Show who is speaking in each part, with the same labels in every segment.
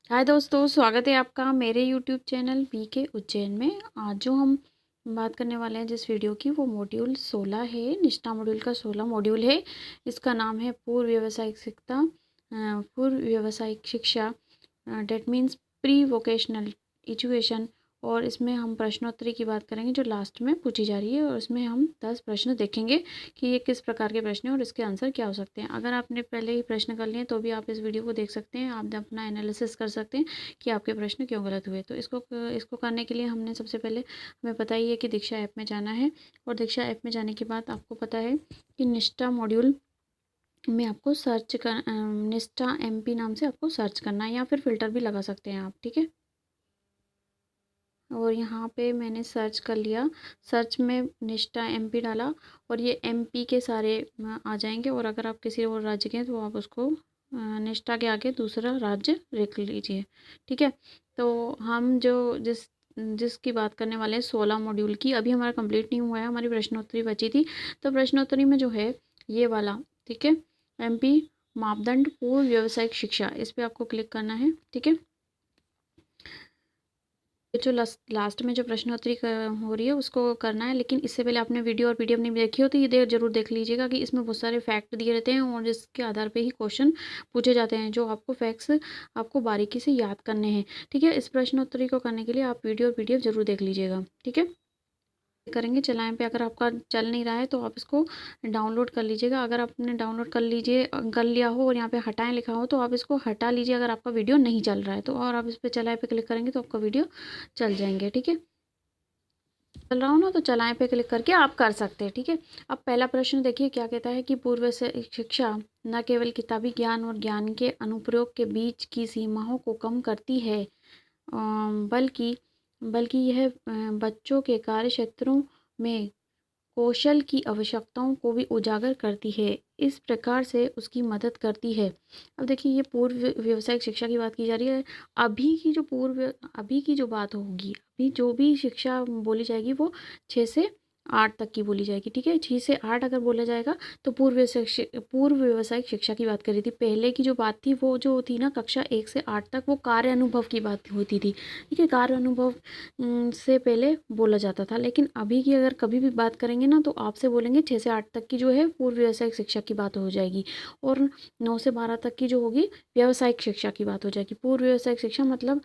Speaker 1: हाय दोस्तों, स्वागत है आपका मेरे यूट्यूब चैनल बीके उज्जैन में। आज जो हम बात करने वाले हैं जिस वीडियो की, वो मॉड्यूल 16 है। निष्ठा मॉड्यूल का 16 मॉड्यूल है। इसका नाम है पूर्व व्यावसायिक शिक्षा। पूर्व व्यावसायिक शिक्षा that means pre vocational education. और इसमें हम प्रश्नोत्तरी की बात करेंगे जो लास्ट में पूछी जा रही है, और इसमें हम 10 प्रश्न देखेंगे कि ये किस प्रकार के प्रश्न हैं और इसके आंसर क्या हो सकते हैं। अगर आपने पहले ही प्रश्न कर लिए तो भी आप इस वीडियो को देख सकते हैं। आप अपना एनालिसिस कर सकते हैं कि आपके प्रश्न क्यों गलत हुए। तो इसको करने के लिए हमने सबसे पहले, हमें पता ही है कि दीक्षा ऐप में जाना है। और दीक्षा ऐप में जाने के बाद आपको पता है कि निष्ठा मॉड्यूल में आपको सर्च कर निष्ठा MP नाम से आपको सर्च करना है, या फिर फ़िल्टर भी लगा सकते हैं आप, ठीक है। और यहाँ पे मैंने सर्च कर लिया। सर्च में निष्ठा MP डाला और ये MP के सारे आ जाएंगे। और अगर आप किसी और राज्य के हैं तो आप उसको निष्ठा के आगे दूसरा राज्य लिख लीजिए, ठीक है। तो हम जिसकी बात करने वाले हैं 16 मॉड्यूल की, अभी हमारा कंप्लीट नहीं हुआ है, हमारी प्रश्नोत्तरी बची थी। तो प्रश्नोत्तरी में जो है ये वाला, ठीक है, MP मापदंड पूर्व व्यावसायिक शिक्षा, इस पर आपको क्लिक करना है, ठीक है। जो लास्ट में जो प्रश्नोत्तरी हो रही है उसको करना है, लेकिन इससे पहले आपने वीडियो और PDF नहीं देखी हो तो ये जरूर देख लीजिएगा कि इसमें बहुत सारे फैक्ट दिए रहते हैं और जिसके आधार पे ही क्वेश्चन पूछे जाते हैं, जो आपको फैक्ट्स आपको बारीकी से याद करने हैं, ठीक है। इस प्रश्नोत्तरी को करने के लिए आप वीडियो और PDF जरूर देख लीजिएगा, ठीक है। करेंगे चलाएं पे। अगर आपका चल नहीं रहा है तो आप इसको डाउनलोड कर लीजिएगा। अगर आपने डाउनलोड कर लिया हो और यहाँ पे हटाएं लिखा हो तो आप इसको हटा लीजिए अगर आपका वीडियो नहीं चल रहा है तो। और आप इस पे चलाएं पे क्लिक करेंगे तो आपका वीडियो चल जाएंगे, ठीक है। चल रहा हो ना तो चलाएं पे क्लिक करके आप कर सकते हैं, ठीक है। अब पहला प्रश्न देखिए क्या कहता है कि पूर्व से शिक्षा न केवल किताबी ज्ञान और ज्ञान के अनुप्रयोग के बीच की सीमाओं को कम करती है, बल्कि बल्कि यह बच्चों के कार्य क्षेत्रों में कौशल की आवश्यकताओं को भी उजागर करती है, इस प्रकार से उसकी मदद करती है। अब देखिए ये पूर्व व्यावसायिक शिक्षा की बात की जा रही है। अभी की जो बात होगी, अभी जो भी शिक्षा बोली जाएगी वो 6 से 8 तक की बोली जाएगी, ठीक है। 6 से 8 अगर बोला जाएगा तो पूर्व व्यावसायिक शिक्षा की बात करी थी। पहले की जो बात थी वो जो थी ना, कक्षा 1 से 8 तक, वो कार्य अनुभव की बात होती थी, ठीक है। कार्य अनुभव से पहले बोला जाता था। लेकिन अभी की अगर कभी भी बात करेंगे ना तो आपसे बोलेंगे 6 से 8 तक की जो है पूर्व व्यावसायिक शिक्षा की बात हो जाएगी, और 9 से 12 तक की जो होगी व्यावसायिक शिक्षा की बात हो जाएगी। पूर्व व्यावसायिक शिक्षा मतलब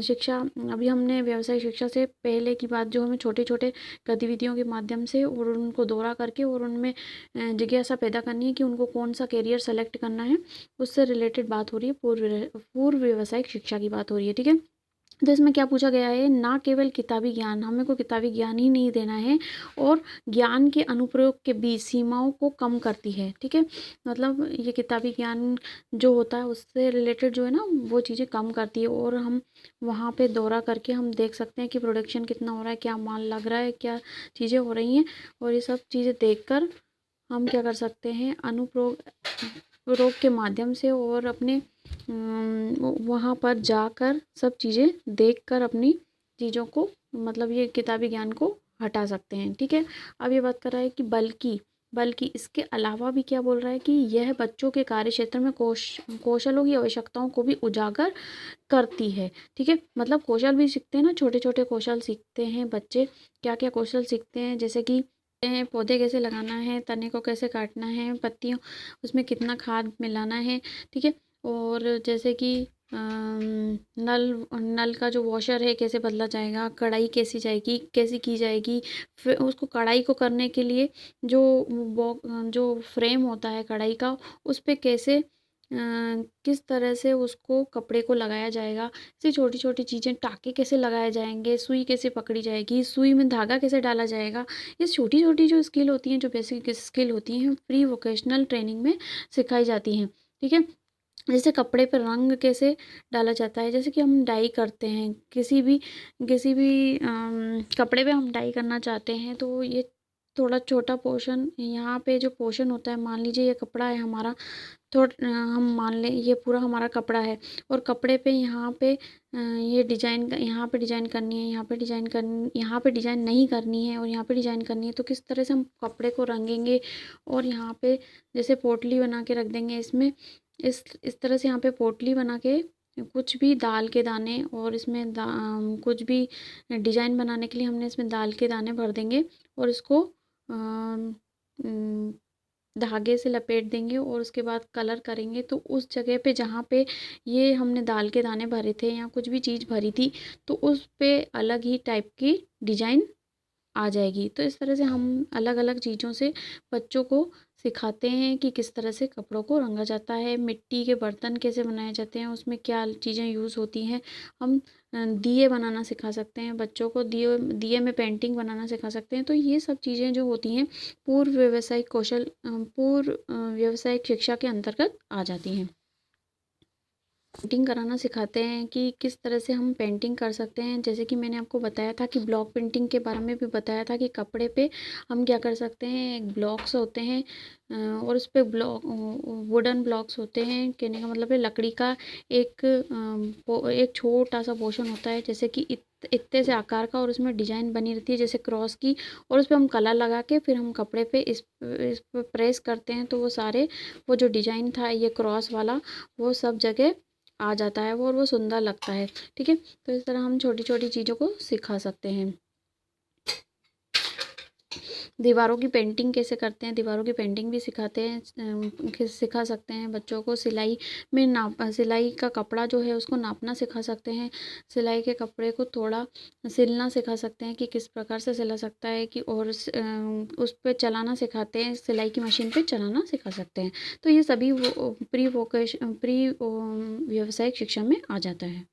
Speaker 1: शिक्षा, अभी हमने व्यावसायिक शिक्षा से पहले की बात जो हमें छोटे छोटे गतिविधियों के माध्यम से और उनको दोहरा करके और उनमें जिज्ञासा पैदा करनी है कि उनको कौन सा करियर सेलेक्ट करना है, उससे रिलेटेड बात हो रही है। पूर्व व्यावसायिक शिक्षा की बात हो रही है, ठीक है। तो इसमें क्या पूछा गया है, ना केवल किताबी ज्ञान, हमें को किताबी ज्ञान ही नहीं देना है, और ज्ञान के अनुप्रयोग के बीच सीमाओं को कम करती है, ठीक है। मतलब ये किताबी ज्ञान जो होता है उससे रिलेटेड जो है ना वो चीज़ें कम करती है, और हम वहाँ पे दौरा करके हम देख सकते हैं कि प्रोडक्शन कितना हो रहा है, क्या माल लग रहा है, क्या चीज़ें हो रही हैं, और ये सब चीज़ें देख कर हम क्या कर सकते हैं, अनुप्रयोग के माध्यम से और अपने वहाँ पर जाकर सब चीज़ें देखकर अपनी चीज़ों को, मतलब ये किताबी ज्ञान को हटा सकते हैं, ठीक है। अब ये बात कर रहा है कि बल्कि इसके अलावा भी क्या बोल रहा है कि यह बच्चों के कार्य क्षेत्र में कौशलों की आवश्यकताओं को भी उजागर करती है, ठीक है। मतलब कौशल भी सीखते हैं ना, छोटे छोटे कौशल सीखते हैं बच्चे। क्या क्या कौशल सीखते हैं, जैसे कि पौधे कैसे लगाना है, तने को कैसे काटना है, पत्तियों उसमें कितना खाद मिलाना है, ठीक है। और जैसे कि नल नल का जो वॉशर है कैसे बदला जाएगा, कढ़ाई कैसी की जाएगी, फिर उसको कढ़ाई को करने के लिए जो जो फ्रेम होता है कढ़ाई का, उस पे कैसे किस तरह से उसको कपड़े को लगाया जाएगा। ऐसी छोटी छोटी चीज़ें, टाँके कैसे लगाए जाएंगे, सुई कैसे पकड़ी जाएगी, सुई में धागा कैसे डाला जाएगा, ये छोटी छोटी जो स्किल होती हैं, जो बेसिक स्किल होती हैं, प्री वोकेशनल ट्रेनिंग में सिखाई जाती हैं, ठीक है। जैसे कपड़े पर रंग कैसे डाला जाता है, जैसे कि हम डाई करते हैं किसी भी कपड़े पे हम डाई करना चाहते हैं, तो ये थोड़ा छोटा पोर्शन, यहाँ पे जो पोर्शन होता है, मान लीजिए ये कपड़ा है हमारा, हम मान लें ये पूरा हमारा कपड़ा है, और कपड़े पे यहाँ पे ये डिजाइन, यहाँ पे डिजाइन करनी है, यहाँ पे डिजाइन नहीं करनी है, और यहाँ पे डिजाइन करनी है, तो किस तरह से हम कपड़े को रंगेंगे, और यहाँ पे जैसे पोटली बना के रख देंगे इसमें, इस तरह से यहाँ पे पोटली बना के कुछ भी दाल के दाने, और इसमें कुछ भी डिज़ाइन बनाने के लिए हमने इसमें दाल के दाने भर देंगे और इसको अम, उम, धागे से लपेट देंगे और उसके बाद कलर करेंगे। तो उस जगह पे जहाँ पे ये हमने दाल के दाने भरे थे या कुछ भी चीज़ भरी थी, तो उस पे अलग ही टाइप की डिज़ाइन आ जाएगी। तो इस तरह से हम अलग-अलग चीज़ों से बच्चों को सिखाते हैं कि किस तरह से कपड़ों को रंगा जाता है, मिट्टी के बर्तन कैसे बनाए जाते हैं, उसमें क्या चीज़ें यूज़ होती हैं। हम दिए बनाना सिखा सकते हैं बच्चों को, दिए दिए में पेंटिंग बनाना सिखा सकते हैं। तो ये सब चीज़ें जो होती हैं पूर्व व्यावसायिक शिक्षा के अंतर्गत आ जाती हैं। पेंटिंग कराना सिखाते हैं कि किस तरह से हम पेंटिंग कर सकते हैं। जैसे कि मैंने आपको बताया था कि ब्लॉक प्रिंटिंग के बारे में भी बताया था कि कपड़े पे हम क्या कर सकते हैं, एक ब्लॉक्स होते हैं और उस पे वुडन ब्लॉक्स होते हैं। कहने का मतलब है लकड़ी का एक छोटा सा पोर्शन होता है, जैसे कि इतने से आकार का, और उसमें डिज़ाइन बनी रहती है जैसे क्रॉस की, और उस पे हम कलर लगा के फिर हम कपड़े पे इस पे प्रेस करते हैं, तो वो जो डिज़ाइन था ये क्रॉस वाला, वो सब जगह आ जाता है वो, और वो सुंदर लगता है। ठीक है, तो इस तरह हम छोटी-छोटी चीज़ों को सिखा सकते हैं। दीवारों की पेंटिंग कैसे करते हैं, दीवारों की पेंटिंग भी सिखाते हैं, सिखा सकते हैं बच्चों को। सिलाई का कपड़ा जो है उसको नापना सिखा सकते हैं। सिलाई के कपड़े को थोड़ा सिलना सिखा सकते हैं कि किस प्रकार से सिला सकता है, कि और उस पे चलाना सिखाते हैं, सिलाई की मशीन पे चलाना सिखा सकते हैं। तो ये सभी प्री व्यावसायिक शिक्षा में आ जाता है।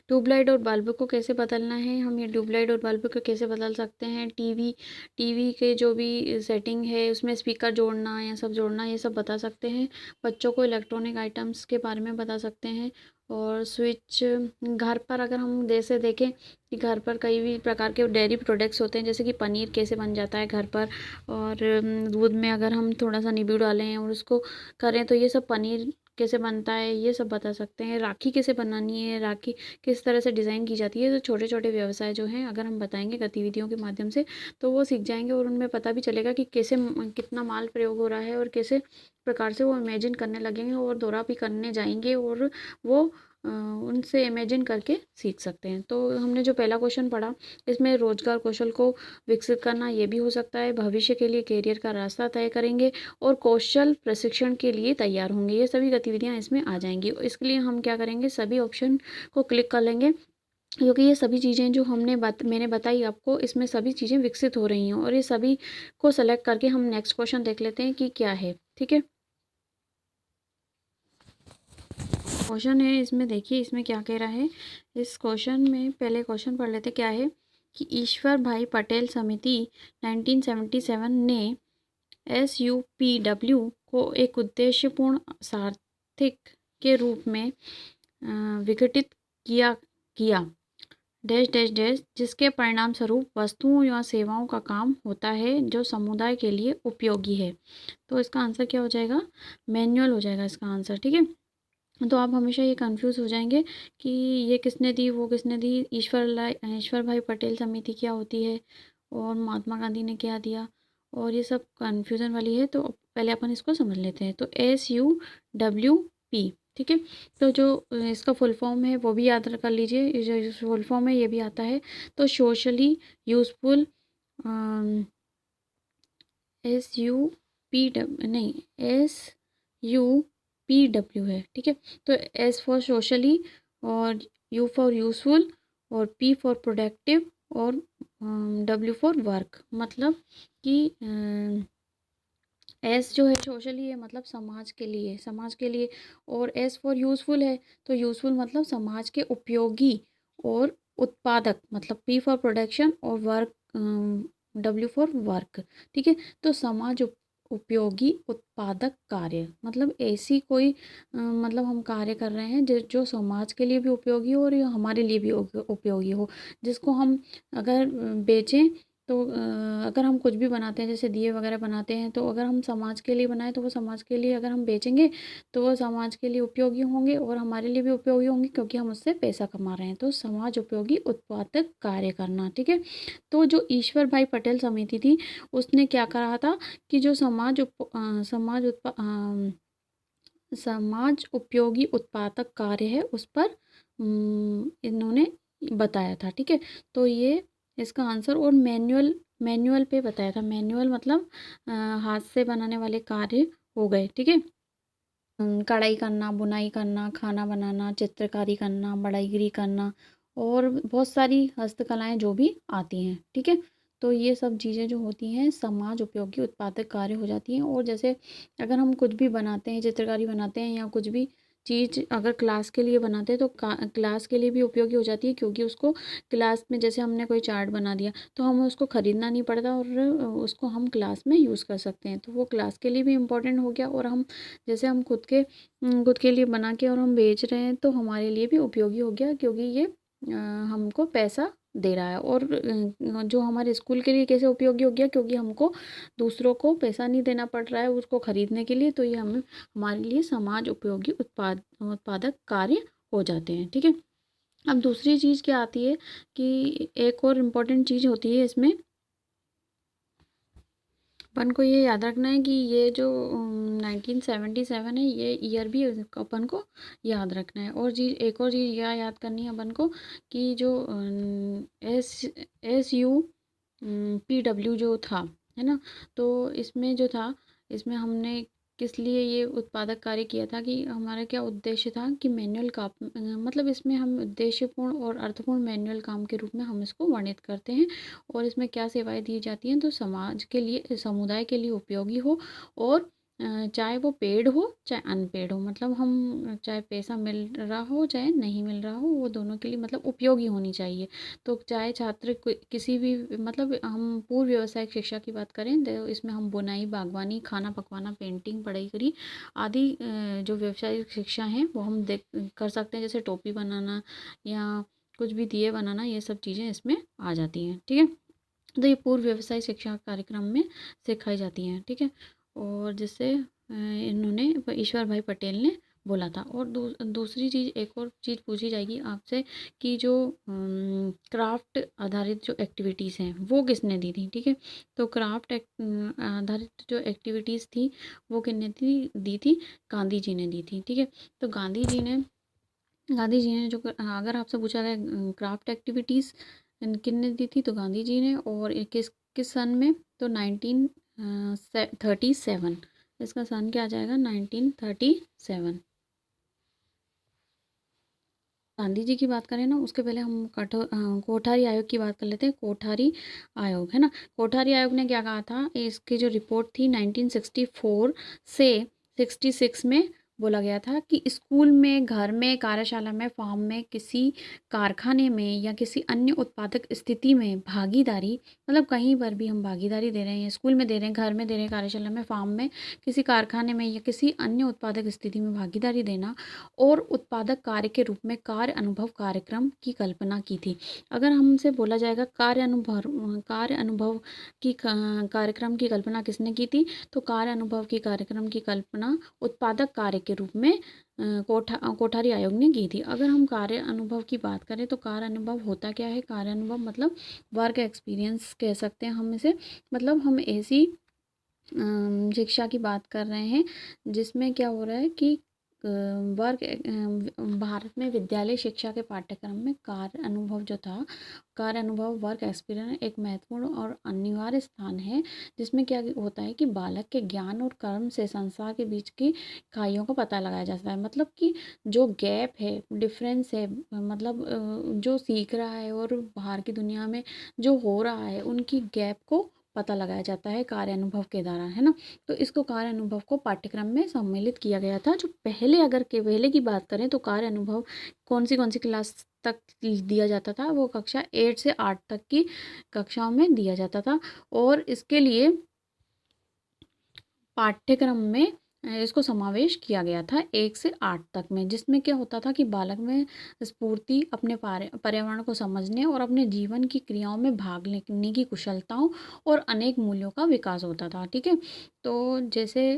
Speaker 1: ट्यूबलाइट और बल्ब को कैसे बदलना है, हम ये ट्यूबलाइट और बल्ब को कैसे बदल सकते हैं। टीवी के जो भी सेटिंग है उसमें स्पीकर जोड़ना या सब जोड़ना, ये सब बता सकते हैं। बच्चों को इलेक्ट्रॉनिक आइटम्स के बारे में बता सकते हैं। और स्विच, घर पर अगर हम जैसे देखें कि घर पर कई भी प्रकार के डेयरी प्रोडक्ट्स होते हैं, जैसे कि पनीर कैसे बन जाता है घर पर, और दूध में अगर हम थोड़ा सा नींबू डालें और उसको करें तो ये सब पनीर कैसे बनता है, ये सब बता सकते हैं। राखी कैसे बनानी है, राखी किस तरह से डिज़ाइन की जाती है। तो छोटे-छोटे व्यवसाय जो हैं अगर हम बताएँगे गतिविधियों के माध्यम से, तो वो सीख जाएँगे और उनमें पता भी चलेगा कि कैसे कितना माल प्रयोग हो रहा है, और कैसे प्रकार से वो इमेजिन करने लगेंगे और दौरा भी करने जाएँगे, और वो उनसे इमेजिन करके सीख सकते हैं। तो हमने जो पहला क्वेश्चन पढ़ा, इसमें रोज़गार कौशल को विकसित करना, ये भी हो सकता है। भविष्य के लिए करियर का रास्ता तय करेंगे और कौशल प्रशिक्षण के लिए तैयार होंगे। ये सभी गतिविधियाँ इसमें आ जाएँगी। इसके लिए हम क्या करेंगे, सभी ऑप्शन को क्लिक कर लेंगे, क्योंकि ये सभी चीज़ें जो मैंने बताई आपको, इसमें सभी चीज़ें विकसित हो रही हैं, और ये सभी को सेलेक्ट करके हम नेक्स्ट क्वेश्चन देख लेते हैं कि क्या है। ठीक है, क्वेश्चन है इसमें, देखिए इसमें क्या कह रहा है। इस क्वेश्चन में पहले क्वेश्चन पढ़ लेते क्या है, कि ईश्वर भाई पटेल समिति 1977 ने SUPW को एक उद्देश्यपूर्ण सार्थक के रूप में विघटित किया किया डैश डैश डैश, जिसके परिणाम स्वरूप वस्तुओं या सेवाओं का काम होता है जो समुदाय के लिए उपयोगी है। तो इसका आंसर क्या हो जाएगा, मैनुअल हो जाएगा इसका आंसर। ठीक है, तो आप हमेशा ये कंफ्यूज हो जाएंगे कि ये किसने दी, वो किसने दी, ईश्वर भाई पटेल समिति क्या होती है, और महात्मा गांधी ने क्या दिया, और ये सब कंफ्यूजन वाली है। तो पहले अपन इसको समझ लेते हैं। तो SUWP, ठीक है। तो जो इसका फुल फॉर्म है वो भी याद कर लीजिए, ये जो फुल फॉर्म है ये भी आता है। तो सोशली यूजफुल, SUPW नहीं, SUPW है। ठीक है, तो S फॉर सोशली, और U फॉर यूजफुल, और P फॉर प्रोडक्टिव, और W फॉर वर्क। मतलब कि एस जो है सोशली है, मतलब समाज के लिए, और एस फॉर यूज़फुल है, तो यूज़फुल मतलब समाज के उपयोगी और उत्पादक, मतलब पी फॉर प्रोडक्शन, और वर्क, डब्ल्यू फॉर वर्क। ठीक है, तो समाज उपयोगी उत्पादक कार्य, मतलब ऐसी कोई मतलब हम कार्य कर रहे हैं जो समाज के लिए भी उपयोगी हो और ये हमारे लिए भी उपयोगी हो, जिसको हम अगर बेचें तो अगर हम कुछ भी बनाते हैं, जैसे दिए वगैरह बनाते हैं, तो अगर हम समाज के लिए बनाएं तो वो समाज के लिए अगर हम बेचेंगे तो वो समाज के लिए उपयोगी होंगे और हमारे लिए भी उपयोगी होंगे, क्योंकि हम उससे पैसा कमा रहे हैं। तो समाज उपयोगी उत्पादक कार्य करना, ठीक है। तो जो ईश्वर भाई पटेल समिति थी, उसने क्या कहा था कि जो समाज उपयोगी उत्पादक कार्य है उस पर इन्होंने बताया था, ठीक है। तो ये इसका आंसर, और मैनुअल मैनुअल पे बताया था। मैनुअल मतलब हाथ से बनाने वाले कार्य हो गए, ठीक है। कढ़ाई करना, बुनाई करना, खाना बनाना, चित्रकारी करना, बढ़ईगिरी करना और बहुत सारी हस्तकलाएं जो भी आती हैं, ठीक है। तो ये सब चीज़ें जो होती हैं समाज उपयोगी उत्पादक कार्य हो जाती हैं। और जैसे अगर हम कुछ भी बनाते हैं, चित्रकारी बनाते हैं या कुछ भी चीज़ अगर क्लास के लिए बनाते हैं तो क्लास के लिए भी उपयोगी हो जाती है, क्योंकि उसको क्लास में, जैसे हमने कोई चार्ट बना दिया तो हमें उसको ख़रीदना नहीं पड़ता और उसको हम क्लास में यूज़ कर सकते हैं। तो वो क्लास के लिए भी इम्पोर्टेंट हो गया, और हम जैसे हम खुद के लिए बना के और हम बेच रहे हैं तो हमारे लिए भी उपयोगी हो गया, क्योंकि ये हमको पैसा दे रहा है। और जो हमारे स्कूल के लिए कैसे उपयोगी हो गया, क्योंकि हमको दूसरों को पैसा नहीं देना पड़ रहा है उसको खरीदने के लिए, तो ये हमें हमारे लिए समाज उपयोगी उत्पादक कार्य हो जाते हैं, ठीक है। अब दूसरी चीज़ क्या आती है कि एक और इम्पोर्टेंट चीज़ होती है इसमें, अपन को ये याद रखना है कि ये जो 1977 है, ये ईयर भी अपन को याद रखना है। और चीज़, एक और चीज़ यह याद करनी है अपन को कि जो SUPW जो था, है ना, तो इसमें जो था, इसमें हमने किस लिए ये उत्पादक कार्य किया था, कि हमारा क्या उद्देश्य था कि मैनुअल का मतलब इसमें हम उद्देश्यपूर्ण और अर्थपूर्ण मैनुअल काम के रूप में हम इसको वर्णित करते हैं। और इसमें क्या सेवाएं दी जाती हैं, तो समाज के लिए, समुदाय के लिए उपयोगी हो, और चाहे वो पेड हो चाहे अनपेड हो, मतलब हम चाहे पैसा मिल रहा हो चाहे नहीं मिल रहा हो, वो दोनों के लिए मतलब उपयोगी होनी चाहिए। तो चाहे छात्र किसी भी, मतलब हम पूर्व व्यावसायिक शिक्षा की बात करें तो इसमें हम बुनाई, बागवानी, खाना पकवाना, पेंटिंग, पढ़ाई करी आदि जो व्यावसायिक शिक्षा हैं वो हम देख कर सकते हैं, जैसे टोपी बनाना या कुछ भी दिए बनाना, ये सब चीज़ें इसमें आ जाती हैं, ठीक है। तो ये पूर्व व्यवसाय शिक्षा कार्यक्रम में सिखाई जाती हैं, ठीक है। और जिससे इन्होंने ईश्वर भाई पटेल ने बोला था। और दूसरी चीज़, एक और चीज़ पूछी जाएगी आपसे कि जो क्राफ्ट आधारित जो एक्टिविटीज़ हैं वो किसने दी थी, ठीक है। तो क्राफ्ट आधारित जो एक्टिविटीज़ थी वो किसने दी थी, गांधी जी ने दी थी, ठीक है। तो गांधी जी ने जो, अगर आपसे पूछा गया क्राफ्ट एक्टिविटीज़ किसने दी थी, तो गांधी जी ने। और किस किस सन में, तो 1937, इसका सन क्या आ जाएगा, 1937। गांधी जी की बात करें ना, उसके पहले हम कोठारी आयोग की बात कर लेते हैं। कोठारी आयोग, है ना, कोठारी आयोग ने क्या कहा था, इसकी जो रिपोर्ट थी 1964 से 66 में बोला गया था कि स्कूल में, घर में, कार्यशाला में, फार्म में, किसी कारखाने में या किसी अन्य उत्पादक स्थिति में भागीदारी, मतलब कहीं पर भी हम भागीदारी दे रहे हैं, स्कूल में दे रहे हैं, घर में दे रहे हैं, कार्यशाला में, फार्म में, किसी कारखाने में या किसी अन्य उत्पादक स्थिति में भागीदारी देना और उत्पादक कार्य के रूप में कार्य अनुभव कार्यक्रम की कल्पना की थी। अगर हमसे बोला जाएगा कार्य अनुभव की कार्यक्रम की कल्पना किसने की थी, तो कार्य अनुभव की कार्यक्रम की कल्पना उत्पादक कार्य के रूप में कोठारी आयोग ने की थी। अगर हम कार्य अनुभव की बात करें तो कार्य अनुभव होता क्या है, कार्य अनुभव मतलब वर्क एक्सपीरियंस कह सकते हैं हम इसे। मतलब हम ऐसी शिक्षा की बात कर रहे हैं जिसमें क्या हो रहा है कि वर्क भारत में विद्यालय शिक्षा के पाठ्यक्रम में कार्य अनुभव जो था, कार्य अनुभव वर्क एक्सपीरियंस एक महत्वपूर्ण और अनिवार्य स्थान है, जिसमें क्या होता है कि बालक के ज्ञान और कर्म से संसार के बीच की खाइयों का पता लगाया जाता है। मतलब कि जो गैप है, डिफरेंस है, मतलब जो सीख रहा है और बाहर की दुनिया में जो हो रहा है, उनकी गैप को पता लगाया जाता है कार्य अनुभव के द्वारा, है ना। तो इसको कार्य अनुभव को पाठ्यक्रम में सम्मिलित किया गया था। जो पहले, अगर के पहले की बात करें तो कार्य अनुभव कौन सी क्लास तक दिया जाता था, वो कक्षा 8 से 8 तक की कक्षाओं में दिया जाता था। और इसके लिए पाठ्यक्रम में इसको समावेश किया गया था 1 से 8 तक में, जिसमें क्या होता था कि बालक में स्फूर्ति, अपने पर्यावरण को समझने और अपने जीवन की क्रियाओं में भाग लेने की कुशलताओं और अनेक मूल्यों का विकास होता था। ठीक है? तो जैसे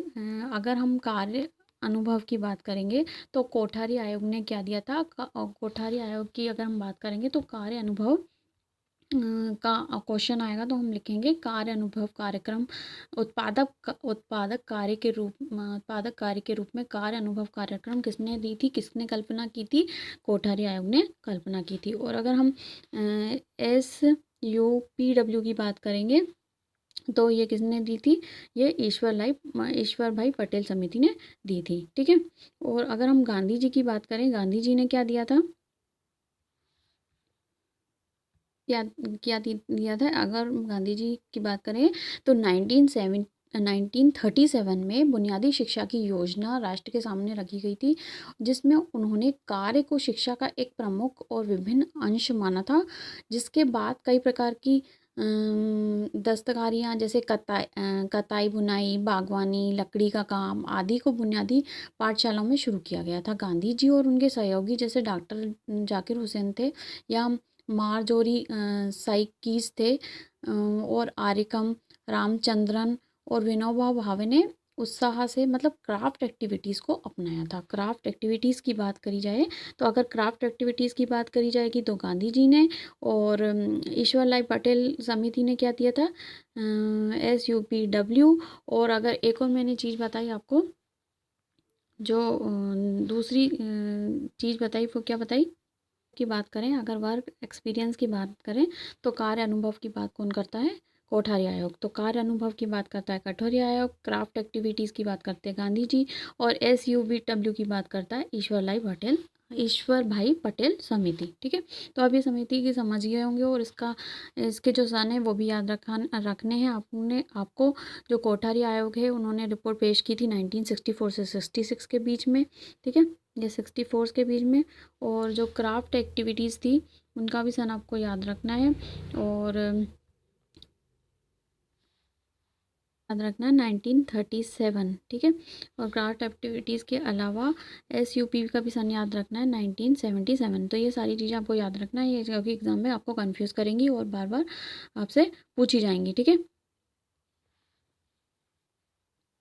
Speaker 1: अगर हम कार्य अनुभव की बात करेंगे तो कोठारी आयोग ने क्या दिया था, कोठारी आयोग की अगर हम बात करेंगे तो कार्य अनुभव का क्वेश्चन आएगा तो हम लिखेंगे कार्य अनुभव कार्यक्रम। उत्पादक कार्य के रूप में कार्य अनुभव कार्यक्रम किसने दी थी, किसने कल्पना की थी? कोठारी आयोग ने कल्पना की थी। और अगर हम SUPW की बात करेंगे तो ये किसने दी थी? ये ईश्वर भाई पटेल समिति ने दी थी। ठीक है? और अगर हम गांधी जी की बात करें, गांधी जी ने क्या दिया था, क्या क्या दिया था? अगर गांधी जी की बात करें तो 1937 में बुनियादी शिक्षा की योजना राष्ट्र के सामने रखी गई थी, जिसमें उन्होंने कार्य को शिक्षा का एक प्रमुख और विभिन्न अंश माना था, जिसके बाद कई प्रकार की दस्तकारियाँ जैसे कताई बुनाई, बागवानी, लकड़ी का काम आदि को बुनियादी पाठशालाओं में शुरू किया गया था। गांधी जी और उनके सहयोगी जैसे डॉक्टर जाकिर हुसैन थे या मारजोरी साइकीस थे, और आरिकम रामचंद्रन और विनोबा भावे ने उत्साह से मतलब क्राफ्ट एक्टिविटीज़ को अपनाया था। क्राफ्ट एक्टिविटीज़ की बात करी जाए तो अगर क्राफ्ट एक्टिविटीज़ की बात करी जाएगी तो गांधी जी ने और ईश्वरलाल पटेल समिति ने क्या दिया था, SUPW। और अगर एक और मैंने चीज़ बताई आपको, जो दूसरी चीज़ बताई वो क्या बताई की बात करें, अगर वर्क एक्सपीरियंस की बात करें तो कार्य अनुभव की बात कौन करता है? कोठारी आयोग। तो कार्य अनुभव की बात करता है कठोरी आयोग, क्राफ्ट एक्टिविटीज़ की बात करते हैं गांधी जी, और SUBW की बात करता है ईश्वर भाई पटेल समिति। ठीक है? तो अब ये समिति की समझ गए होंगे और इसके जो सन है वो भी याद रखने हैं आपको। जो कोठारी आयोग है उन्होंने रिपोर्ट पेश की थी 1964 से 66 के बीच में। ठीक है? ये 64 के बीच में। और जो क्राफ्ट एक्टिविटीज़ थी उनका भी सन आपको याद रखना है, और याद रखना है 1937। ठीक है? और क्राफ्ट एक्टिविटीज़ के अलावा SUP का भी सन याद रखना है 1977। तो ये सारी चीज़ें आपको याद रखना है, ये क्योंकि एग्जाम में आपको कंफ्यूज करेंगी और बार बार आपसे पूछी जाएंगी। ठीक है?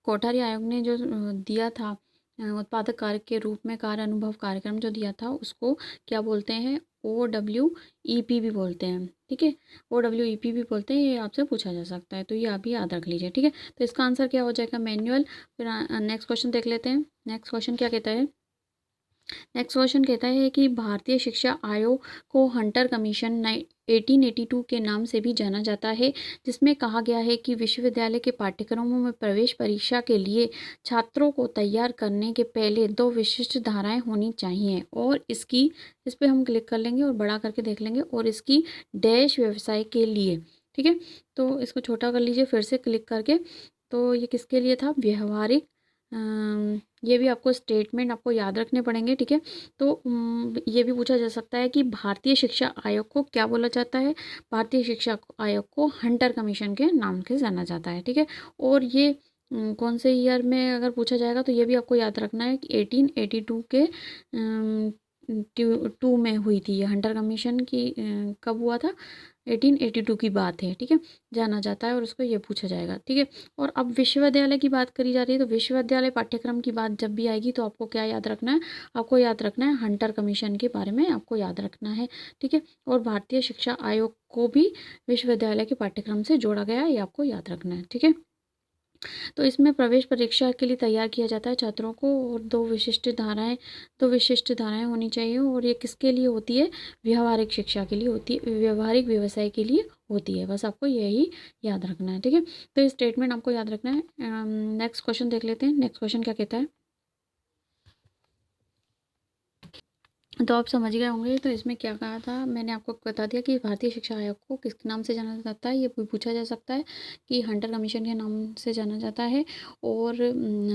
Speaker 1: कोठारी आयोग ने जो दिया था उत्पादक कार्य के रूप में कार्य अनुभव कार्यक्रम जो दिया था उसको क्या बोलते हैं? OWEP भी बोलते हैं। ठीक है? OWEP भी बोलते हैं, ये आपसे पूछा जा सकता है तो ये आप भी याद रख लीजिए। ठीक है? तो इसका आंसर क्या हो जाएगा? मैनुअल। फिर नेक्स्ट क्वेश्चन देख लेते हैं। नेक्स्ट क्वेश्चन क्या कहता है? नेक्स्ट क्वेश्चन कहता है कि भारतीय शिक्षा आयोग को हंटर कमीशन 1882 के नाम से भी जाना जाता है, जिसमें कहा गया है कि विश्वविद्यालय के पाठ्यक्रमों में प्रवेश परीक्षा के लिए छात्रों को तैयार करने के पहले 2 विशिष्ट धाराएं होनी चाहिए, और इसकी इस पे हम क्लिक कर लेंगे और बड़ा करके देख लेंगे, और इसकी डैश व्यवसाय के लिए। ठीक है? तो इसको छोटा कर लीजिए फिर से क्लिक करके। तो ये किसके लिए था? व्यवहारिक। ये भी आपको स्टेटमेंट आपको याद रखने पड़ेंगे। ठीक है? तो ये भी पूछा जा सकता है कि भारतीय शिक्षा आयोग को क्या बोला जाता है? भारतीय शिक्षा आयोग को हंटर कमीशन के नाम से जाना जाता है। ठीक है? और ये कौन से ईयर में अगर पूछा जाएगा तो ये भी आपको याद रखना है कि 1882 के टू में हुई थी ये हंटर कमीशन की। कब हुआ था? 1882 की बात है। ठीक है? जाना जाता है और उसको ये पूछा जाएगा। ठीक है? और अब विश्वविद्यालय की बात करी जा रही है तो विश्वविद्यालय पाठ्यक्रम की बात जब भी आएगी तो आपको क्या याद रखना है? आपको याद रखना है हंटर कमीशन के बारे में आपको याद रखना है। ठीक है? और भारतीय शिक्षा आयोग को भी विश्वविद्यालय के पाठ्यक्रम से जोड़ा गया है, ये आपको याद रखना है। ठीक है? तो इसमें प्रवेश परीक्षा के लिए तैयार किया जाता है छात्रों को, और 2 विशिष्ट धाराएं होनी चाहिए, और ये किसके लिए होती है? व्यवहारिक शिक्षा के लिए होती है, व्यवहारिक व्यवसाय के लिए होती है। बस आपको यही याद रखना है। ठीक है? तो ये स्टेटमेंट आपको याद रखना है। नेक्स्ट क्वेश्चन देख लेते हैं। नेक्स्ट क्वेश्चन क्या कहता है? तो आप समझ गए होंगे। तो इसमें क्या कहा था मैंने आपको बता दिया कि भारतीय शिक्षा आयोग को किस नाम से जाना जाता है, ये भी पूछा जा सकता है कि हंटर कमीशन के नाम से जाना जाता है और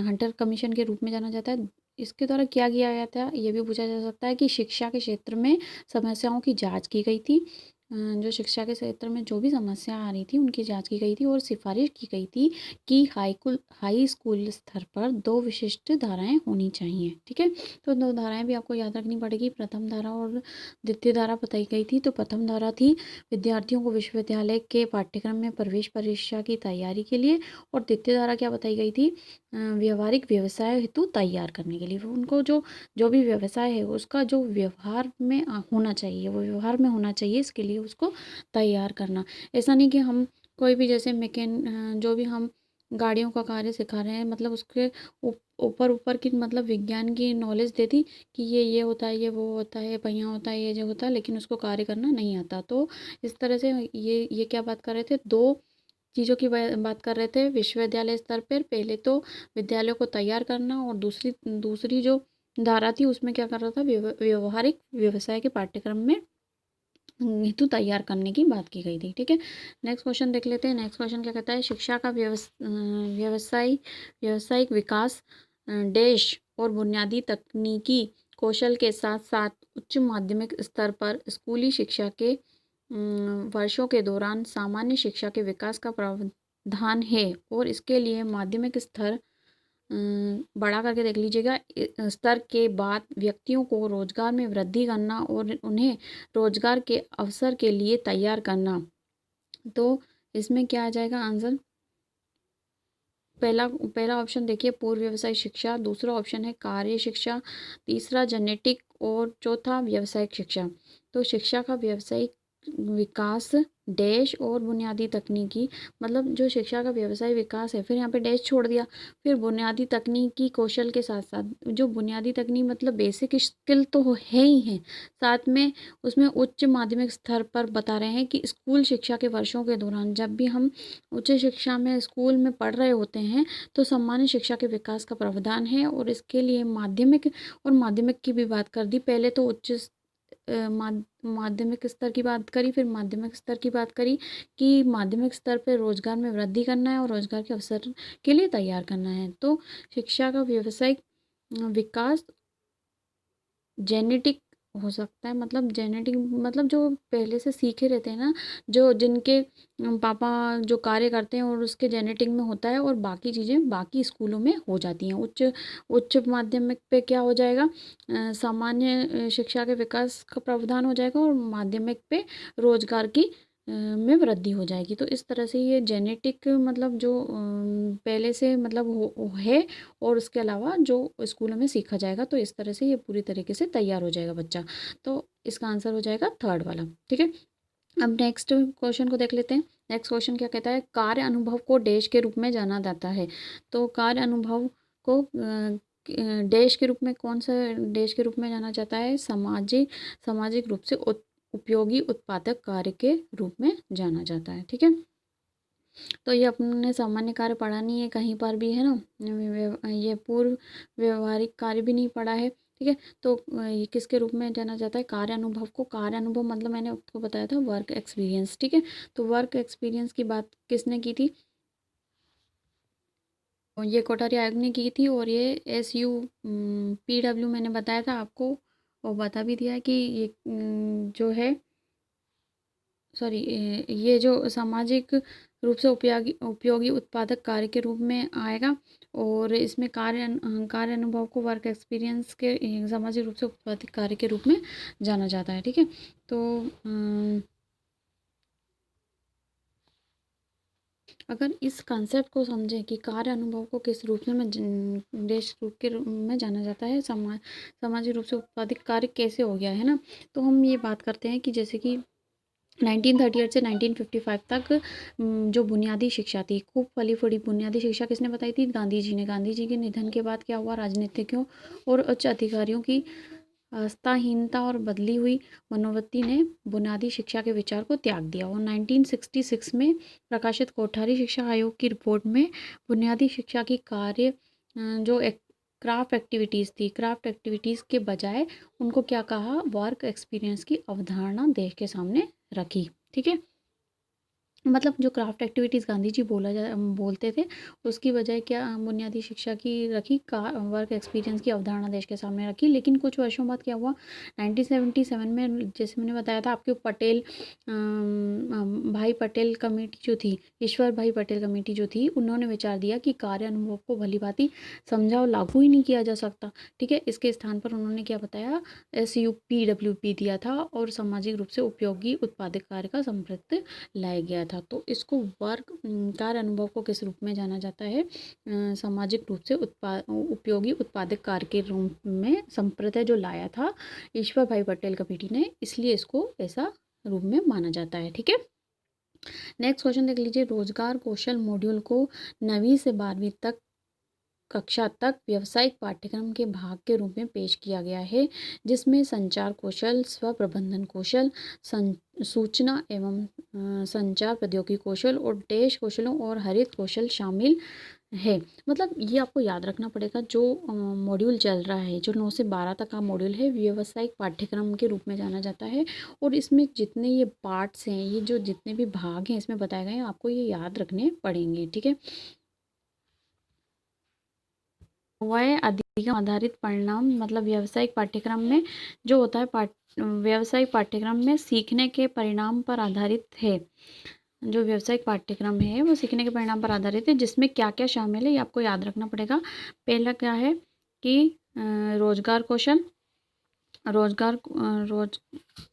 Speaker 1: हंटर कमीशन के रूप में जाना जाता है। इसके द्वारा क्या किया गया था ये भी पूछा जा सकता है कि शिक्षा के क्षेत्र में समस्याओं की जांच की गई थी, जो शिक्षा के क्षेत्र में जो भी समस्या आ रही थी उनकी जांच की गई थी और सिफारिश की गई थी कि हाई स्कूल स्तर पर 2 विशिष्ट धाराएं होनी चाहिए। ठीक है, तो 2 धाराएं भी आपको याद रखनी पड़ेगी, प्रथम धारा और द्वितीय धारा बताई गई थी। तो प्रथम धारा थी विद्यार्थियों को विश्वविद्यालय के पाठ्यक्रम में प्रवेश परीक्षा की तैयारी के लिए, और द्वितीय धारा क्या बताई गई थी, व्यवहारिक व्यवसाय हेतु तैयार करने के लिए। उनको जो जो भी व्यवसाय है उसका जो व्यवहार में होना चाहिए, वो व्यवहार में होना चाहिए, इसके लिए उसको तैयार करना। ऐसा नहीं कि हम कोई भी जैसे जो भी हम गाड़ियों का कार्य सिखा रहे हैं, मतलब उसके ऊपर ऊपर की मतलब विज्ञान की नॉलेज देती कि ये होता है, ये वो होता है, पहिया होता है, ये जो होता है, लेकिन उसको कार्य करना नहीं आता। तो इस तरह से ये क्या बात कर रहे थे, दो चीज़ों की बात कर रहे थे विश्वविद्यालय स्तर पर। पहले तो विद्यालयों को तैयार करना, और दूसरी दूसरी जो धारा थी उसमें क्या कर रहा था, व्यवहारिक व्यवसाय के पाठ्यक्रम में हेतु तैयार करने की बात की गई थी। ठीक है, नेक्स्ट क्वेश्चन देख लेते हैं। नेक्स्ट क्वेश्चन क्या कहता है, शिक्षा का व्यावसायिक विकास देश और बुनियादी तकनीकी कौशल के साथ साथ उच्च माध्यमिक स्तर पर स्कूली शिक्षा के वर्षों के दौरान सामान्य शिक्षा के विकास का प्रावधान है, और इसके लिए माध्यमिक स्तर बड़ा करके देख लीजिएगा, स्तर के बाद व्यक्तियों को रोजगार में वृद्धि करना और उन्हें रोजगार के अवसर के लिए तैयार करना। तो इसमें क्या आ जाएगा आंसर, पहला पहला ऑप्शन देखिए पूर्व व्यवसायिक शिक्षा, दूसरा ऑप्शन है कार्य शिक्षा, तीसरा जेनेटिक, और चौथा व्यावसायिक शिक्षा। तो शिक्षा का व्यावसायिक विकास डैश और बुनियादी तकनीकी, मतलब जो शिक्षा का व्यवसाय विकास है, फिर यहाँ पे डैश छोड़ दिया, फिर बुनियादी तकनीकी कौशल के साथ साथ, जो बुनियादी तकनीक मतलब बेसिक स्किल तो है ही है, साथ में उसमें उच्च माध्यमिक स्तर पर बता रहे हैं कि स्कूल शिक्षा के वर्षों के दौरान जब भी हम उच्च शिक्षा में स्कूल में पढ़ रहे होते हैं तो सामान्य शिक्षा के विकास का प्रावधान है, और इसके लिए माध्यमिक और माध्यमिक की भी बात कर दी। पहले तो माध्यमिक स्तर की बात करी, फिर माध्यमिक स्तर की बात करी कि माध्यमिक स्तर पर रोजगार में वृद्धि करना है और रोजगार के अवसर के लिए तैयार करना है। तो शिक्षा का व्यावसायिक विकास जेनेटिक हो सकता है, मतलब जेनेटिक मतलब जो पहले से सीखे रहते हैं ना, जो जिनके पापा जो कार्य करते हैं और उसके जेनेटिक में होता है, और बाकी चीज़ें बाकी स्कूलों में हो जाती हैं। उच्च उच्च माध्यमिक पे क्या हो जाएगा, सामान्य शिक्षा के विकास का प्रावधान हो जाएगा, और माध्यमिक पे रोजगार की में वृद्धि हो जाएगी। तो इस तरह से ये जेनेटिक मतलब जो पहले से मतलब है, और उसके अलावा जो स्कूलों में सीखा जाएगा, तो इस तरह से ये पूरी तरीके से तैयार हो जाएगा बच्चा। तो इसका आंसर हो जाएगा थर्ड वाला। ठीक है, अब नेक्स्ट क्वेश्चन को देख लेते हैं। नेक्स्ट क्वेश्चन क्या कहता है, कार्य अनुभव को डैश के रूप में जाना जाता है। तो कार्य अनुभव को डैश के रूप में, कौन सा डैश के रूप में जाना जाता है, सामाजिक रूप से उपयोगी उत्पादक कार्य के रूप में जाना जाता है। ठीक है, तो ये अपने सामान्य कार्य पढ़ा नहीं है कहीं पर भी, है ना, ये पूर्व व्यवहारिक कार्य भी नहीं पढ़ा है। ठीक है, तो ये किसके रूप में जाना जाता है, कार्य अनुभव को। कार्य अनुभव मतलब मैंने आपको बताया था वर्क एक्सपीरियंस। ठीक है, तो वर्क एक्सपीरियंस की बात किसने की थी, ये कोठारी आयोग ने की थी, और ये SUPW मैंने बताया था आपको, और बता भी दिया है कि ये जो है, सॉरी, ये जो सामाजिक रूप से उपयोगी उपयोगी उत्पादक कार्य के रूप में आएगा, और इसमें कार्य अनुभव को वर्क एक्सपीरियंस के सामाजिक रूप से उत्पादक कार्य के रूप में जाना जाता है। ठीक है, तो अगर इस कंसेप्ट को समझें कि कार्य अनुभव को किस रूप में देश रूप के रूप में जाना जाता है, सामाजिक रूप से उत्पादित कार्य कैसे हो गया है ना, तो हम ये बात करते हैं कि जैसे कि 1938 से 1955 तक जो बुनियादी शिक्षा थी, खूब फली फूडी बुनियादी शिक्षा किसने बताई थी, गांधी जी ने। गांधी जी के निधन के बाद क्या हुआ, राजनीतिज्ञों और उच्च अधिकारियों की आस्थाहीनता और बदली हुई मनोवृत्ति ने बुनियादी शिक्षा के विचार को त्याग दिया, और 1966 में प्रकाशित कोठारी शिक्षा आयोग की रिपोर्ट में बुनियादी शिक्षा की कार्य जो क्राफ्ट एक्टिविटीज़ थी, क्राफ्ट एक्टिविटीज़ के बजाय उनको क्या कहा, वर्क एक्सपीरियंस की अवधारणा देश के सामने रखी। ठीक है, मतलब जो क्राफ्ट एक्टिविटीज़ गांधी जी बोलते थे, उसकी बजाय क्या बुनियादी शिक्षा की रखी, का वर्क एक्सपीरियंस की अवधारणा देश के सामने रखी। लेकिन कुछ वर्षों बाद क्या हुआ, 1977 में जैसे मैंने बताया था आपके पटेल भाई पटेल कमेटी जो थी, ईश्वर भाई पटेल कमेटी जो थी, उन्होंने विचार दिया कि कार्य अनुभव को भलीभांति समझा और लागू ही नहीं किया जा सकता। ठीक है, इसके स्थान पर उन्होंने क्या बताया, SUPWP दिया था और सामाजिक रूप से उपयोगी उत्पादक कार्य का संप्रत लाया गया था। तो इसको वर्क कार्य अनुभव को किस रूप में जाना जाता है, सामाजिक रूप से उपयोगी उत्पादक कार्य के रूप में संप्रदाय जो लाया था ईश्वर भाई पटेल कमेटी ने, इसलिए इसको ऐसा रूप में माना जाता है। ठीक है, नेक्स्ट क्वेश्चन देख लीजिए। रोजगार कौशल मॉड्यूल को 9वीं से 12वीं तक कक्षा तक व्यावसायिक पाठ्यक्रम के भाग के रूप में पेश किया गया है, जिसमें संचार कौशल, स्व प्रबंधन कौशल, सूचना एवं संचार प्रौद्योगिकी कौशल और डैश कौशलों और हरित कौशल शामिल है। मतलब ये आपको याद रखना पड़ेगा, जो मॉड्यूल चल रहा है, जो 9 से 12 तक का मॉड्यूल है, व्यावसायिक पाठ्यक्रम के रूप में जाना जाता है। और इसमें जितने ये पार्ट्स हैं, ये जो जितने भी भाग हैं इसमें बताए गए हैं, आपको ये याद रखने पड़ेंगे। ठीक है, वह अधिगम आधारित परिणाम, मतलब व्यावसायिक पाठ्यक्रम में जो होता है, व्यावसायिक पाठ्यक्रम में सीखने के परिणाम पर आधारित है। जो व्यावसायिक पाठ्यक्रम है वो सीखने के परिणाम पर आधारित है, जिसमें क्या क्या शामिल है ये आपको याद रखना पड़ेगा। पहला क्या है कि रोजगार कौशल, रोजगार रोज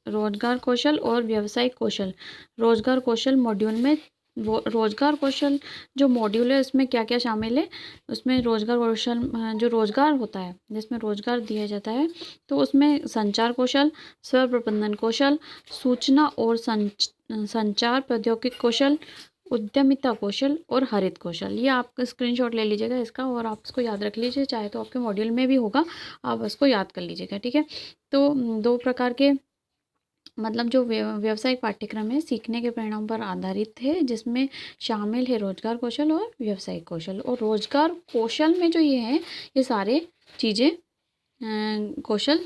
Speaker 1: रोजगार कौशल और व्यावसायिक कौशल। रोजगार कौशल मॉड्यूल में वो रोजगार कौशल जो मॉड्यूल है उसमें क्या क्या शामिल है, उसमें रोजगार कौशल जो रोजगार होता है, जिसमें रोजगार दिया जाता है, तो उसमें संचार कौशल, स्व प्रबंधन कौशल, सूचना और संचार प्रौद्योगिकी कौशल, उद्यमिता कौशल और हरित कौशल। ये आप स्क्रीनशॉट ले लीजिएगा इसका और आप इसको याद रख लीजिए, चाहे तो आपके मॉड्यूल में भी होगा, आप उसको याद कर लीजिएगा। ठीक है, तो दो प्रकार के, मतलब जो व्यावसायिक पाठ्यक्रम है सीखने के परिणाम पर आधारित है, जिसमें शामिल है रोजगार कौशल और व्यावसायिक कौशल। और रोजगार कौशल में जो ये हैं, ये सारे चीज़ें कौशल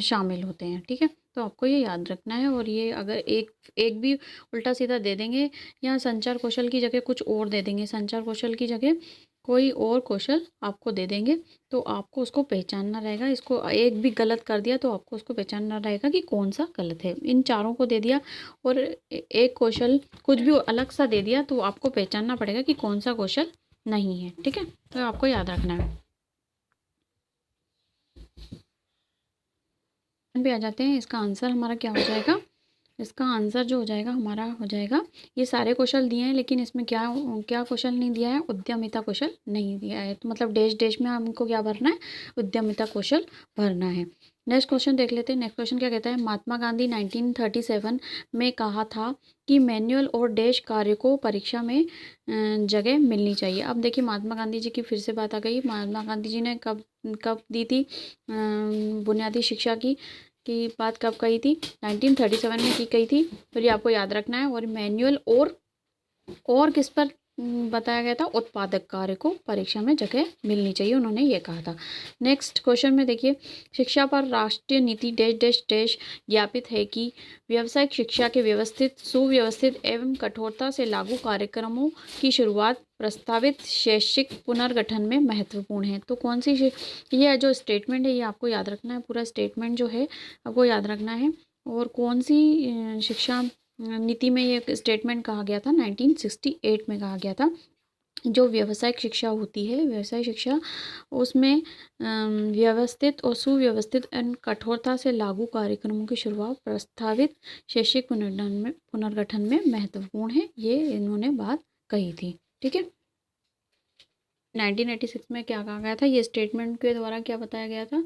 Speaker 1: शामिल होते हैं। ठीक है, तो आपको ये याद रखना है। और ये अगर एक एक भी उल्टा सीधा दे देंगे, या संचार कौशल की जगह कुछ और दे देंगे, संचार कौशल की जगह कोई और कौशल आपको दे देंगे, तो आपको उसको पहचानना रहेगा। इसको एक भी गलत कर दिया तो आपको उसको पहचानना रहेगा कि कौन सा गलत है। इन चारों को दे दिया और एक कौशल कुछ भी अलग सा दे दिया, तो आपको पहचानना पड़ेगा कि कौन सा कौशल नहीं है। ठीक है, तो आपको याद रखना है। पे आ जाते हैं, इसका आंसर हमारा क्या हो जाएगा, इसका आंसर जो हो जाएगा हमारा हो जाएगा, ये सारे कौशल दिए हैं लेकिन इसमें क्या क्या कौशल नहीं दिया है, उद्यमिता कौशल नहीं दिया है। तो मतलब डैश डैश में हमको क्या भरना है, उद्यमिता कौशल भरना है। नेक्स्ट क्वेश्चन देख लेते हैं। नेक्स्ट क्वेश्चन क्या कहता है, महात्मा गांधी 1937 में कहा था कि मैनुअल और डैश कार्य को परीक्षा में जगह मिलनी चाहिए। अब देखिए महात्मा गांधी जी की फिर से बात आ गई। महात्मा गांधी जी ने कब कब दी थी बुनियादी शिक्षा की बात कब कही थी, 1937 में की गई थी। फिर ये आपको याद रखना है। और मैनुअल और किस पर बताया गया था, उत्पादक कार्य को परीक्षा में जगह मिलनी चाहिए, उन्होंने ये कहा था। नेक्स्ट क्वेश्चन में देखिए, शिक्षा पर राष्ट्रीय नीति डैश डैश डैश ज्ञापित है कि व्यावसायिक शिक्षा के व्यवस्थित, सुव्यवस्थित एवं कठोरता से लागू कार्यक्रमों की शुरुआत प्रस्तावित शैक्षिक पुनर्गठन में महत्वपूर्ण है। तो कौन सी ये जो स्टेटमेंट है ये आपको याद रखना है, पूरा स्टेटमेंट जो है आपको याद रखना है। और कौन सी शिक्षा नीति में ये स्टेटमेंट कहा गया था, 1968 में कहा गया था। जो व्यावसायिक शिक्षा होती है, व्यवसाय शिक्षा, उसमें व्यवस्थित और सुव्यवस्थित एवं कठोरता से लागू कार्यक्रमों की शुरुआत प्रस्तावित शैक्षिक पुनर्गठन में महत्वपूर्ण है, ये इन्होंने बात कही थी। ठीक है, 1986 में क्या कहा गया था, ये स्टेटमेंट के द्वारा क्या बताया गया था,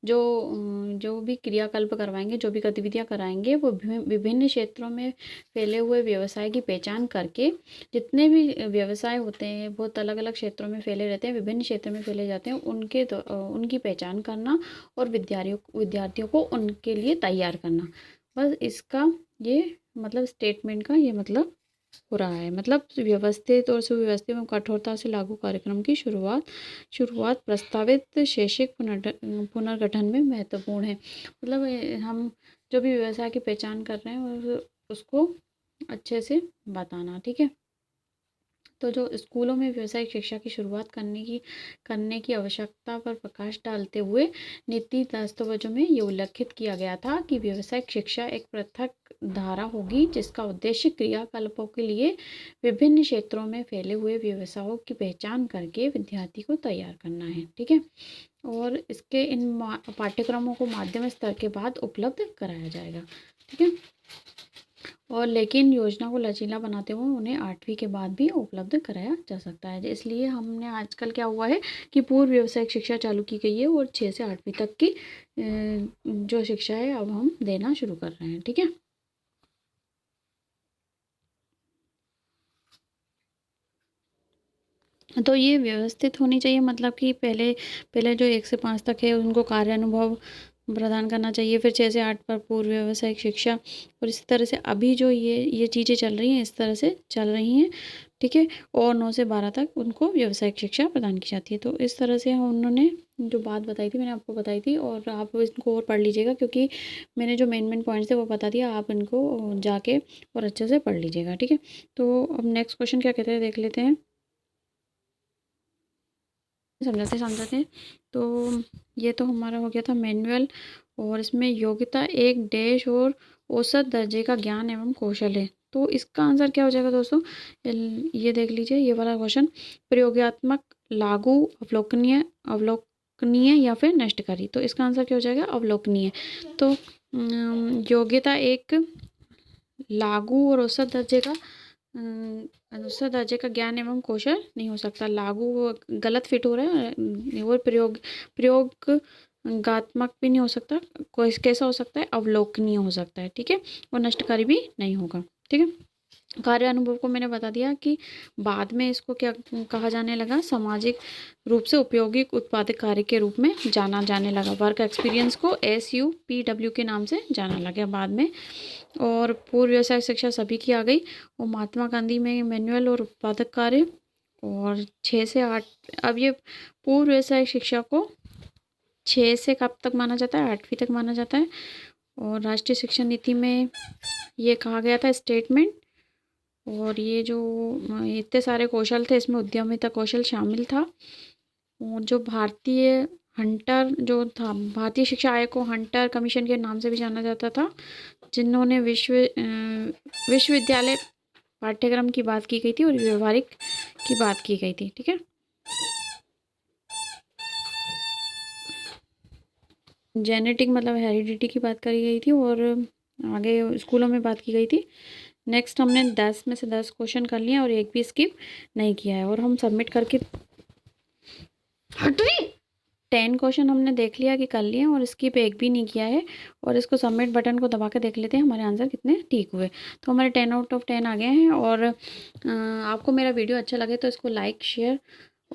Speaker 1: जो भी क्रियाकल्प करवाएंगे, जो भी गतिविधियां कराएंगे, वो विभिन्न क्षेत्रों में फैले हुए व्यवसाय की पहचान करके, जितने भी व्यवसाय होते हैं बहुत अलग अलग क्षेत्रों में फैले रहते हैं, विभिन्न क्षेत्रों में फैले जाते हैं, उनकी पहचान करना और विद्यार्थियों को उनके लिए तैयार करना। बस इसका ये मतलब स्टेटमेंट का ये मतलब हो रहा है, मतलब व्यवस्थित और सुव्यवस्थित एवं कठोरता से लागू कार्यक्रम की शुरुआत प्रस्तावित शैक्षिक पुनर्गठन में महत्वपूर्ण है। मतलब हम जो भी व्यवसाय की पहचान कर रहे हैं और उसको अच्छे से बताना, ठीक है। तो जो स्कूलों में व्यावसायिक शिक्षा की शुरुआत करने की आवश्यकता पर प्रकाश डालते हुए नीति दस्तावेजों में ये उल्लेखित किया गया था कि व्यावसायिक शिक्षा एक पृथक धारा होगी जिसका उद्देश्य क्रियाकलापों के लिए विभिन्न क्षेत्रों में फैले हुए व्यवसायों की पहचान करके विद्यार्थी को तैयार करना है, ठीक है। और इसके पाठ्यक्रमों को माध्यमिक स्तर के बाद उपलब्ध कराया जाएगा, ठीक है। और लेकिन योजना को लचीला बनाते हुए उन्हें 8वीं के बाद भी उपलब्ध कराया जा सकता है। इसलिए हमने आजकल क्या हुआ है कि पूर्व व्यावसायिक शिक्षा चालू की गई है और 6 से 8वीं तक की जो शिक्षा है अब हम देना शुरू कर रहे हैं, ठीक है। तो ये व्यवस्थित होनी चाहिए, मतलब कि पहले पहले जो 1 से 5 तक है उनको कार्य अनुभव प्रदान करना चाहिए, फिर 6 से 8 पर पूर्व व्यावसायिक शिक्षा, और इसी तरह से अभी जो ये चीज़ें चल रही हैं इस तरह से चल रही हैं, ठीक है। और 9 से 12 तक उनको व्यावसायिक शिक्षा प्रदान की जाती है। तो इस तरह से उन्होंने जो बात बताई थी मैंने आपको बताई थी, और आप इसको और पढ़ लीजिएगा क्योंकि मैंने जो मेन पॉइंट्स थे वो बता दिया, आप इनको जाके और अच्छे से पढ़ लीजिएगा, ठीक है। तो अब नेक्स्ट क्वेश्चन क्या कहते हैं देख लेते हैं, समझाते हैं। तो ये तो हमारा हो गया था मैनुअल, और इसमें योग्यता एक डैश और औसत दर्जे का ज्ञान एवं कौशल है। तो इसका आंसर क्या हो जाएगा दोस्तों, ये देख लीजिए ये वाला क्वेश्चन, प्रयोगात्मक, लागू, अवलोकनीय या फिर नष्टकारी। तो इसका आंसर क्या हो जाएगा, अवलोकनीय। तो योग्यता एक लागू और औसत दर्जे का दूसरा दर्जे का ज्ञान एवं कौशल नहीं हो सकता, लागू गलत फिट हो रहा है, और प्रयोगात्मक भी नहीं हो सकता, कोई कैसा हो सकता है, अवलोकनीय हो सकता है, ठीक है। और नष्टकारी भी नहीं होगा, ठीक है। कार्य अनुभव को मैंने बता दिया कि बाद में इसको क्या कहा जाने लगा, सामाजिक रूप से उपयोगी उत्पादक कार्य के रूप में जाना जाने लगा। वर्क एक्सपीरियंस को SUPW के नाम से जाना लगा बाद में। और पूर्व व्यावसायिक शिक्षा सभी की आ गई, और महात्मा गांधी में मैनुअल और उत्पादक कार्य। और 6 से 8, अब ये पूर्व व्यावसायिक शिक्षा को 6 से कब तक माना जाता है, 8वीं तक माना जाता है। और राष्ट्रीय शिक्षा नीति में ये कहा गया था स्टेटमेंट। और ये जो इतने सारे कौशल थे इसमें उद्यमिता कौशल शामिल था। और जो भारतीय हंटर जो था, भारतीय शिक्षा आयोग को हंटर कमीशन के नाम से भी जाना जाता था, जिन्होंने विश्वविद्यालय पाठ्यक्रम की बात की गई थी और व्यवहारिक की बात की गई थी, ठीक है। जेनेटिक मतलब हेरिडिटी की बात करी गई थी, और आगे स्कूलों में बात की गई थी। नेक्स्ट हमने 10 में से 10 क्वेश्चन कर लिए और एक भी स्किप नहीं किया है, और हम सबमिट करके 10 क्वेश्चन हमने देख लिया कि कर लिए, और स्किप एक भी नहीं किया है। और इसको सबमिट बटन को दबा के देख लेते हैं हमारे आंसर कितने ठीक हुए। तो हमारे 10 आउट ऑफ 10 आ गए हैं। और आपको मेरा वीडियो अच्छा लगे तो इसको लाइक शेयर,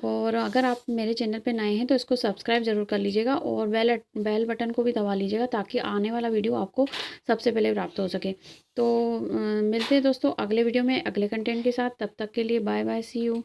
Speaker 1: और अगर आप मेरे चैनल पे नए हैं तो इसको सब्सक्राइब ज़रूर कर लीजिएगा, और बेल बटन को भी दबा लीजिएगा ताकि आने वाला वीडियो आपको सबसे पहले प्राप्त हो सके। तो मिलते हैं दोस्तों अगले वीडियो में अगले कंटेंट के साथ, तब तक के लिए बाय बाय, सी यू।